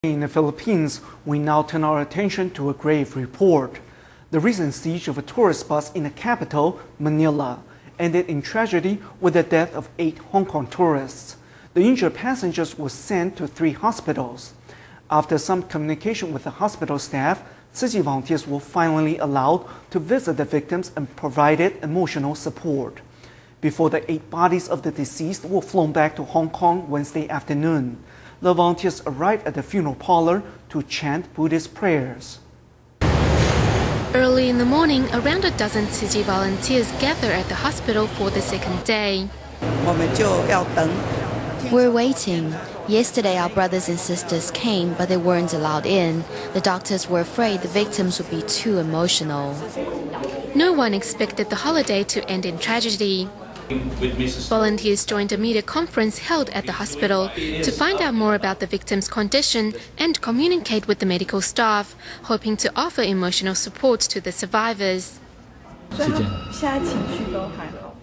In the Philippines, we now turn our attention to a grave report. The recent siege of a tourist bus in the capital, Manila, ended in tragedy with the death of 8 Hong Kong tourists. The injured passengers were sent to 3 hospitals. After some communication with the hospital staff, Tzu Chi volunteers were finally allowed to visit the victims and provided emotional support. Before the 8 bodies of the deceased were flown back to Hong Kong Wednesday afternoon, the volunteers arrived at the funeral parlor to chant Buddhist prayers. Early in the morning, around a dozen Tzu Chi volunteers gather at the hospital for the second day. We're waiting. Yesterday, our brothers and sisters came, but they weren't allowed in. The doctors were afraid the victims would be too emotional. No one expected the holiday to end in tragedy. Volunteers joined a media conference held at the hospital to find out more about the victims' condition and communicate with the medical staff, hoping to offer emotional support to the survivors.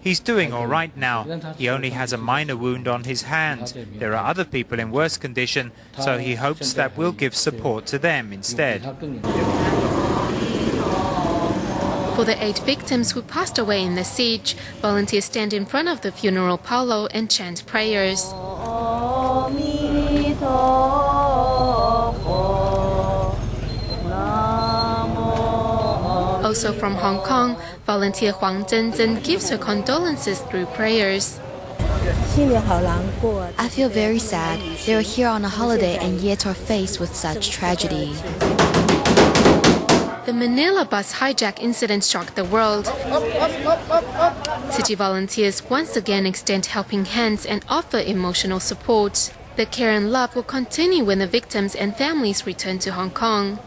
He's doing all right now. He only has a minor wound on his hand. There are other people in worse condition, so he hopes that we'll give support to them instead. For the 8 victims who passed away in the siege, volunteers stand in front of the funeral parlor and chant prayers. Also from Hong Kong, volunteer Huang Zhenzhen gives her condolences through prayers. I feel very sad. They are here on a holiday and yet are faced with such tragedy. The Manila bus hijack incident shocked the world. Tzu Chi volunteers once again extend helping hands and offer emotional support. The care and love will continue when the victims and families return to Hong Kong.